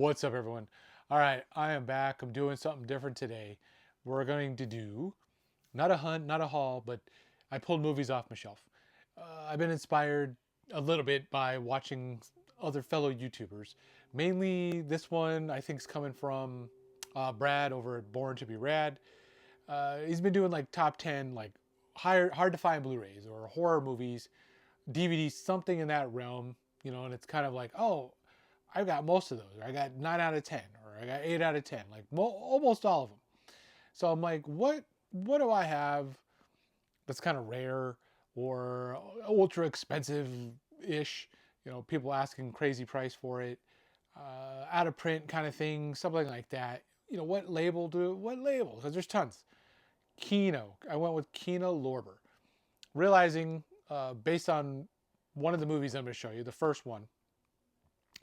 What's up, everyone? All right, I am back. I'm doing something different today. We're going to do not a hunt, not a haul, but I pulled movies off my shelf. I've been inspired a little bit by watching other fellow YouTubers. Mainly, this one I think is coming from Brad over at Born to Be Rad. He's been doing like top 10 like hard to find Blu-rays or horror movies, DVDs, something in that realm. And it's kind of like, oh, I got most of those. I got 9 out of 10, or I got 8 out of 10, like almost all of them. So I'm like, what do I have that's kind of rare or ultra expensive ish? People asking crazy price for it, out of print kind of thing, something like that. What label? Because there's tons. Kino. I went with Kino Lorber, realizing based on one of the movies I'm going to show you, the first one,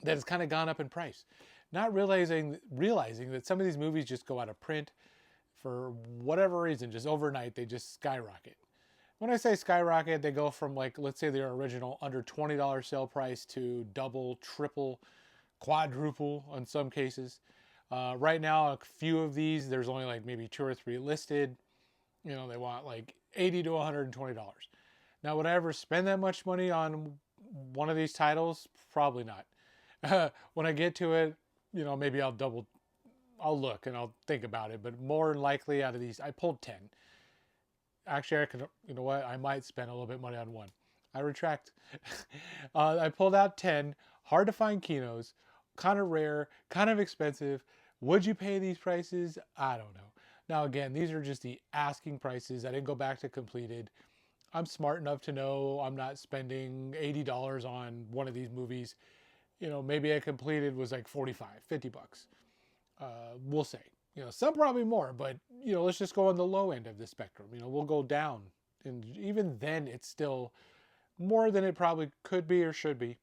that has kind of gone up in price. Not realizing that some of these movies just go out of print for whatever reason, just overnight, they just skyrocket. When I say skyrocket, they go from, like, let's say their original under $20 sale price to double, triple, quadruple in some cases. Right now, a few of these, there's only like maybe 2 or 3 listed. They want like $80 to $120. Now, would I ever spend that much money on one of these titles? Probably not. When I get to it, maybe I'll look and I'll think about it. But more than likely, out of these, I pulled 10. Actually, I could, you know what? I might spend a little bit of money on one. I retract. I pulled out 10 hard to find kinos, kind of rare, kind of expensive. Would you pay these prices? I don't know. Now, again, these are just the asking prices. I didn't go back to completed. I'm smart enough to know I'm not spending $80 on one of these movies. Maybe I completed was like 45, 50 bucks. We'll say, some probably more, but, let's just go on the low end of the spectrum. We'll go down. And even then, it's still more than it probably could be or should be.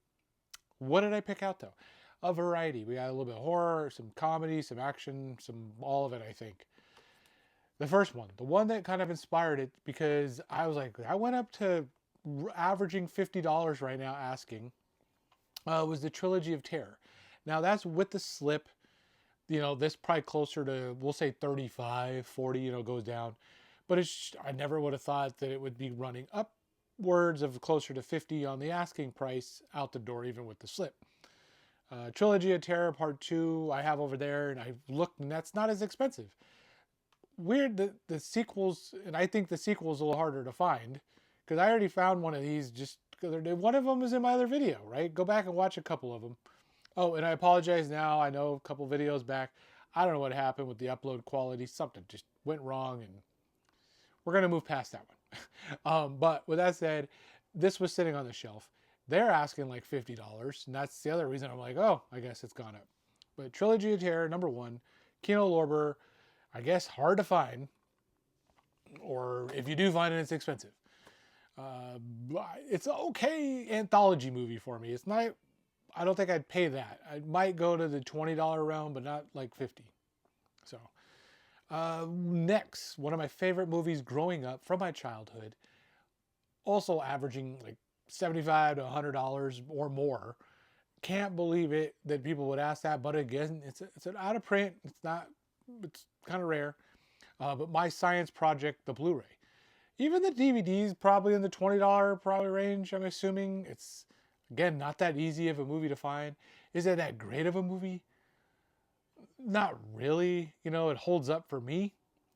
What did I pick out, though? A variety. We got a little bit of horror, some comedy, some action, all of it, I think. The first one, the one that kind of inspired it, because I was like, I went up to averaging $50 right now asking, was the Trilogy of Terror. Now that's with the slip, this probably closer to, we'll say 35, 40, goes down. But I never would have thought that it would be running upwards of closer to 50 on the asking price out the door, even with the slip. Trilogy of Terror Part 2 I have over there, and I looked, and that's not as expensive. Weird that the sequels, and I think the sequel's a little harder to find, because I already found one of these just one of them is in my other video, right? Go back and watch a couple of them. Oh, and I apologize now. I know a couple videos back, I don't know what happened with the upload quality. Something just went wrong, and we're going to move past that one. But with that said, this was sitting on the shelf. They're asking like $50, and that's the other reason I'm like, oh, I guess it's gone up. But Trilogy of Terror, number 1, Kino Lorber, I guess hard to find, or if you do find it, it's expensive. It's an okay anthology movie for me. It's not, I don't think I'd pay that. I might go to the $20 realm, but not like 50. So, next, one of my favorite movies growing up from my childhood, also averaging like $75 to $100 or more. Can't believe it that people would ask that, but again, it's an out of print. It's kind of rare. But My Science Project, the Blu-ray. Even the DVDs probably in the $20 probably range, I'm assuming. It's, again, not that easy of a movie to find. Is it that great of a movie? Not really. It holds up for me.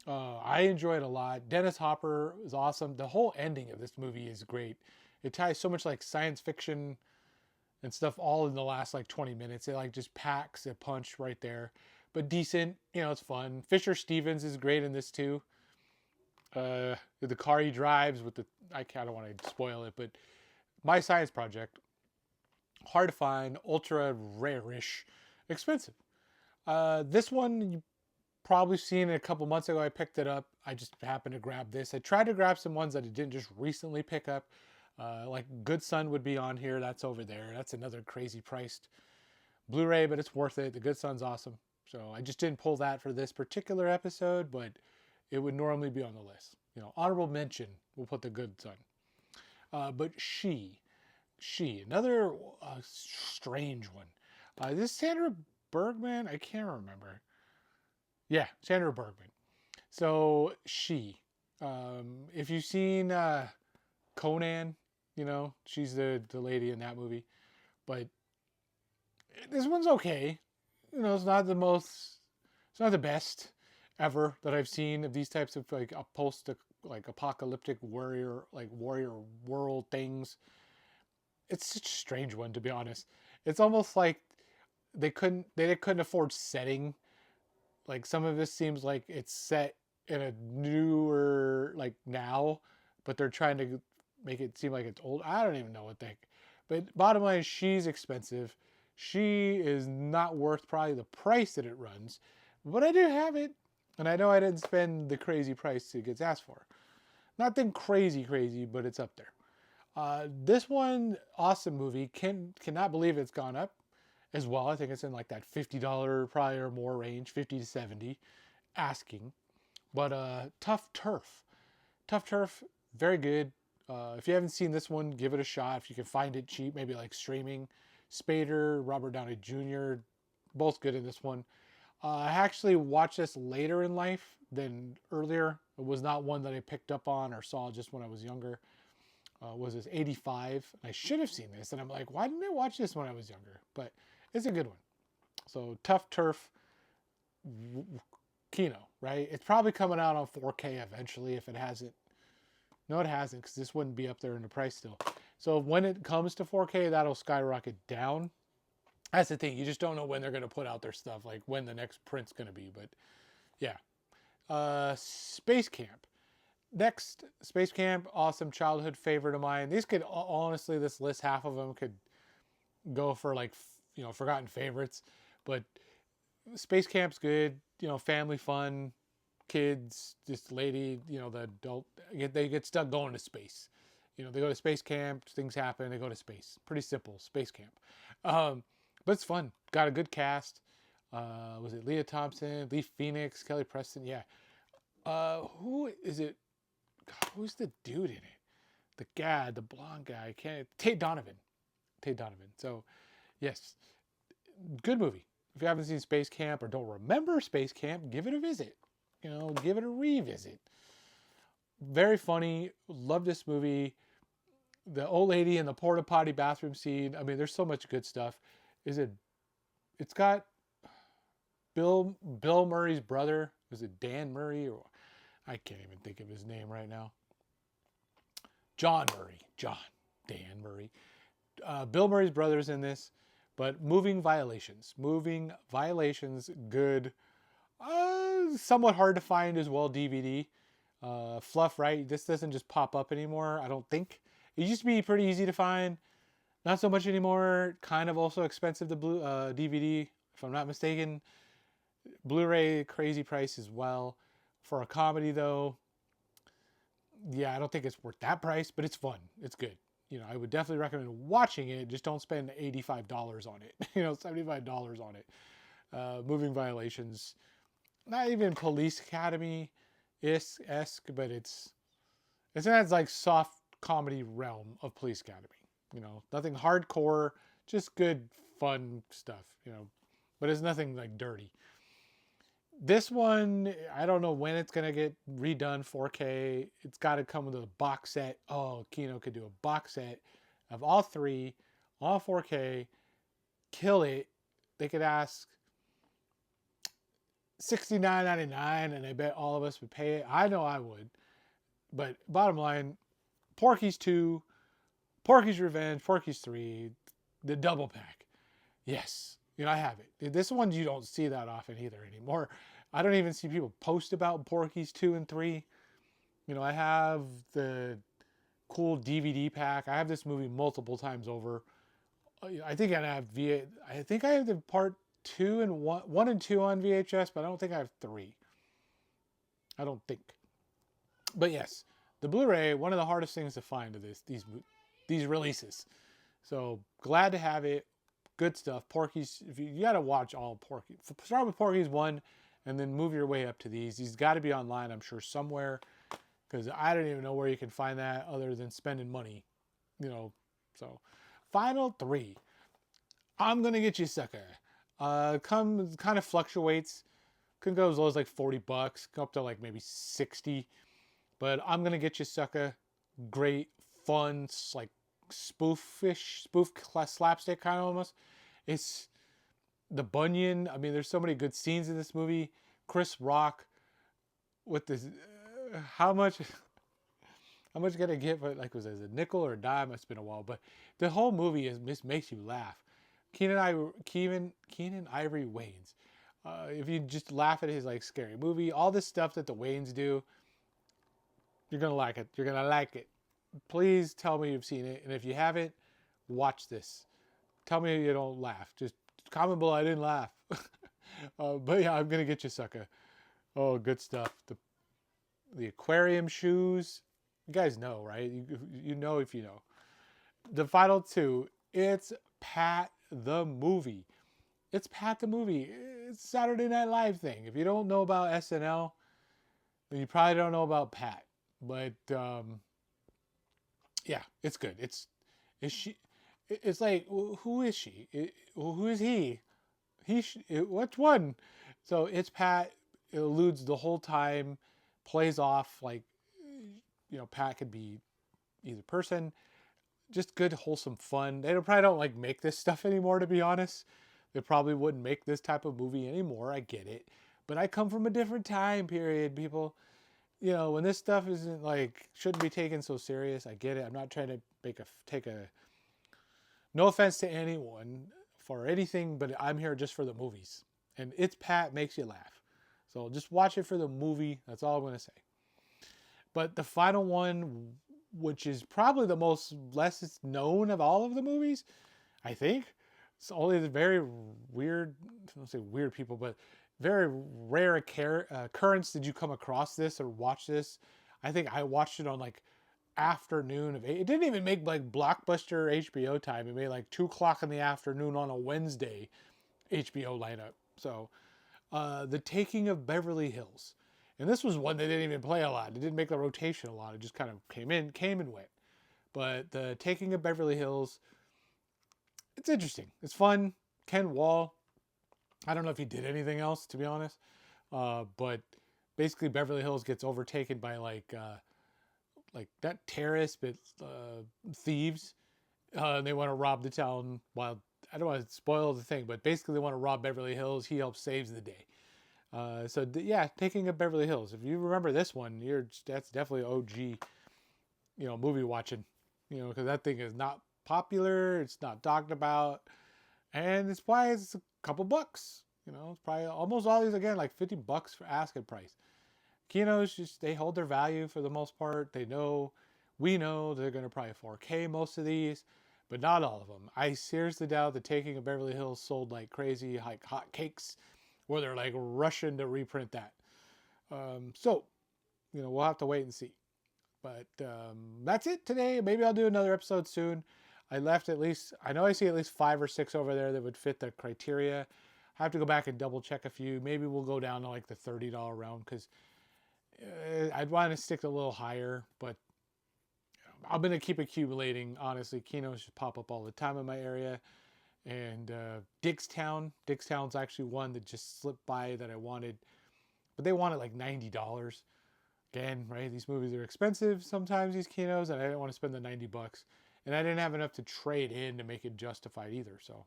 I enjoy it a lot. Dennis Hopper is awesome. The whole ending of this movie is great. It ties so much like science fiction and stuff all in the last like 20 minutes. It like just packs a punch right there. But decent, it's fun. Fisher Stevens is great in this too. The car he drives with I kind of want to spoil it, but My Science Project, hard to find, ultra rare-ish, expensive. This one, you probably seen it a couple months ago. I picked it up. I just happened to grab this. I tried to grab some ones that I didn't just recently pick up. Like Good Son would be on here. That's over there. That's another crazy priced Blu-ray, but it's worth it. The Good Son's awesome. So I just didn't pull that for this particular episode, but it would normally be on the list. Honorable mention, we'll put The Good Son. But She, another strange one. This Sandra Bergman. I can't remember. Yeah, Sandra Bergman. So she, if you've seen Conan, she's the lady in that movie. But this one's okay. It's not the most, it's not the best ever that I've seen of these types of like a post like apocalyptic warrior world things. It's such a strange one, to be honest. It's almost like they couldn't afford setting. Like some of this seems like it's set in a newer like now, but they're trying to make it seem like it's old. I don't even know what they. But bottom line is she's expensive. She is not worth probably the price that it runs, but I do have it, and I know I didn't spend the crazy price it gets asked for. Nothing crazy, but it's up there. This one, awesome movie. Cannot believe it's gone up as well. I think it's in like that $50 probably or more range, 50 to 70, asking. But Tough Turf. Tough Turf, very good. If you haven't seen this one, give it a shot. If you can find it cheap, maybe like streaming. Spader, Robert Downey Jr., both good in this one. I actually watched this later in life than earlier. It was not one that I picked up on or saw just when I was younger. Was this 85? I should have seen this, and I'm like, why didn't I watch this when I was younger? But it's a good one. So Tough Turf, Kino, right? It's probably coming out on 4K eventually if it hasn't. No, it hasn't, because this wouldn't be up there in the price still. So when it comes to 4K, that'll skyrocket down. That's the thing. You just don't know when they're going to put out their stuff, like when the next print's going to be. But yeah. Space Camp. Next, Space Camp, awesome childhood favorite of mine. These could, honestly, this list, half of them could go for like, forgotten favorites. But Space Camp's good, family fun, kids, this lady, the adult, they get stuck going to space. They go to space camp, things happen, they go to space. Pretty simple, Space Camp. But it's fun. Got a good cast. Was it Leah Thompson, Lee Phoenix, Kelly Preston? Yeah. Who is it? God, who's the dude in it? The blonde guy. Tate Donovan. So, yes, good movie. If you haven't seen Space Camp or don't remember Space Camp, give it a visit. Give it a revisit. Very funny. Love this movie. The old lady in the porta potty bathroom scene. I mean, there's so much good stuff. It's got Bill Murray's brother. Was it Dan Murray? Or I can't even think of his name right now. Dan Murray. Bill Murray's brother's in this. But Moving Violations, good. Somewhat hard to find as well, DVD. Fluff, right? This doesn't just pop up anymore, I don't think. It used to be pretty easy to find. Not so much anymore. Kind of also expensive to DVD, if I'm not mistaken. Blu-ray, crazy price as well. For a comedy, though, yeah, I don't think it's worth that price, but it's fun. It's good. I would definitely recommend watching it. Just don't spend $85 on it. $75 on it. Moving Violations. Not even Police Academy-esque, but it's in that like soft comedy realm of Police Academy. Nothing hardcore, just good, fun stuff. But it's nothing like dirty. This one, I don't know when it's gonna get redone 4K. It's got to come with a box set. Oh, Kino could do a box set of all three, all 4K. Kill it. They could ask $69.99, and I bet all of us would pay it. I know I would. But bottom line, Porky's 2, Porky's Revenge, Porky's 3, the double pack. Yes. I have it. This one you don't see that often either anymore. I don't even see people post about Porky's 2 and 3. I have the cool DVD pack. I have this movie multiple times over. I think I have the part 2 and 1 and 2 on VHS, but I don't think I have 3. I don't think. But yes, the Blu-ray, one of the hardest things to find of these releases. So glad to have it. Good stuff. Porky's, you got to watch all Porky. Start with Porky's 1 and then move your way up to these. These got to be online, I'm sure, somewhere, because I don't even know where you can find that other than spending money. So final 3. I'm going to get you, sucker. Kind of fluctuates. Can go as low as like $40, go up to like maybe 60. But I'm gonna get you, sucker. Great, fun, like spoof slapstick kind of almost. It's the Bunyan. I mean, there's so many good scenes in this movie. Chris Rock with this. How much? How much can I get? But like, was it a nickel or a dime? It's been a while, but the whole movie just makes you laugh. Keenan Ivory Wayans. If you just laugh at his like scary movie, all this stuff that the Wayans do, you're gonna like it. You're gonna like it. Please tell me you've seen it, and if you haven't, watch this. Tell me you don't laugh. Just comment below. I didn't laugh. But yeah, I'm gonna get you, sucker. Oh, good stuff. The aquarium shoes. You guys know, right? You know if you know. The final two. It's Pat the Movie. It's Pat the Movie. It's a Saturday Night Live thing. If you don't know about SNL, then you probably don't know about Pat. But yeah, it's good. Is she? It's like, who is she? Who is he? Which one? So it's Pat. It alludes the whole time, plays off like, Pat could be either person. Just good, wholesome fun. They probably don't like make this stuff anymore, to be honest. They probably wouldn't make this type of movie anymore. I get it. But I come from a different time period, people. When this stuff isn't like, shouldn't be taken so serious. I get it. I'm not trying to take a, no offense to anyone for anything, but I'm here just for the movies. And It's Pat makes you laugh. So just watch it for the movie. That's all I'm going to say. But the final one, which is probably the most less known of all of the movies, I think. It's only the very weird, I don't say weird people, but very rare occurrence did you come across this or watch this. I think I watched it on like afternoon of 8. It didn't even make like blockbuster HBO time. It made like 2 o'clock in the afternoon on a Wednesday HBO lineup. So The Taking of Beverly Hills. And this was one they didn't even play a lot. It didn't make the rotation a lot. It just kind of came and went. But The Taking of Beverly Hills, it's interesting. It's fun. Ken Wall, I don't know if he did anything else, to be honest. But basically Beverly Hills gets overtaken by like not terrorists, but thieves. They want to rob the town. While I don't want to spoil the thing, but basically they want to rob Beverly Hills. He helps saves the day. Taking of Beverly Hills. If you remember this one, that's definitely OG, movie watching, because that thing is not popular. It's not talked about, and it's a couple bucks. It's probably almost all these again like $50 for asking price. Kinos they hold their value for the most part. We know they're gonna probably 4K most of these, but not all of them. I seriously doubt The Taking of Beverly Hills sold like crazy, like hot cakes, where they're like rushing to reprint that. We'll have to wait and see. But that's it today. Maybe I'll do another episode soon. I know I see at least 5 or 6 over there that would fit the criteria. I have to go back and double check a few. Maybe we'll go down to like the $30 round because I'd want to stick a little higher, but I'm going to keep accumulating. Honestly, Kinos just pop up all the time in my area. And Dickstown's actually one that just slipped by that I wanted, but they wanted like $90. Again, right? These movies are expensive sometimes, these Kinos, and I didn't want to spend the $90. And I didn't have enough to trade in to make it justified either. So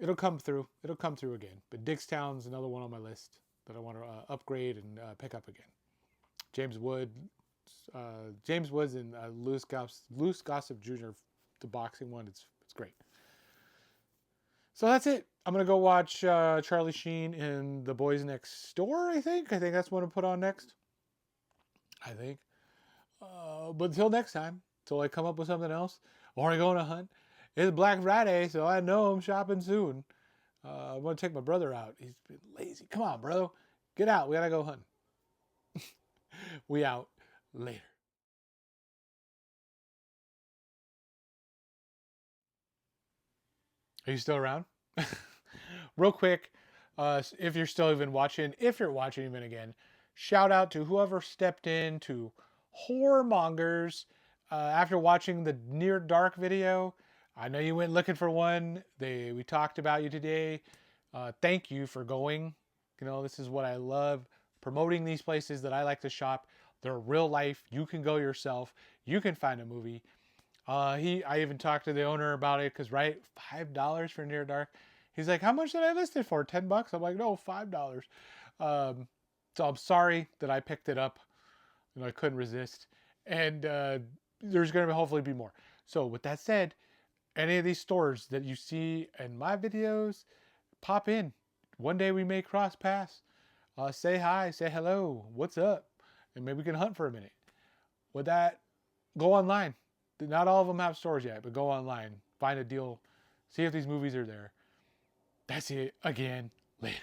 it'll come through. It'll come through again. But Dickstown's another one on my list that I want to upgrade and pick up again. James Woods and Louis Gossett Jr., the boxing one. It's great. So that's it. I'm going to go watch Charlie Sheen in The Boys Next Door, I think. I think that's what I'll put on next. I think. But until next time, until I come up with something else, or I go on a hunt, it's Black Friday, so I know I'm shopping soon. I'm going to take my brother out. He's been lazy. Come on, bro. Get out. We got to go hunting. We out. Later. Are you still around? Real quick, if you're still even watching, if you're watching even again, shout out to whoever stepped in to Horrormongers after watching the Near Dark video. I know you went looking for one. We talked about you today. Thank you for going. You know, this is what I love, promoting these places that I like to shop. They're real life. You can go yourself. You can find a movie. I even talked to the owner about it because right, $5 for Near Dark. He's like, how much did I list it for? $10? I'm like, no, $5. So I'm sorry that I picked it up. You know, I couldn't resist. And there's going to hopefully be more. So with that said, any of these stores that you see in my videos, pop in. One day we may cross paths. Say hi, say hello, what's up? And maybe we can hunt for a minute. With that, go online. Not all of them have stores yet, but go online. Find a deal. See if these movies are there. That's it. Again, later.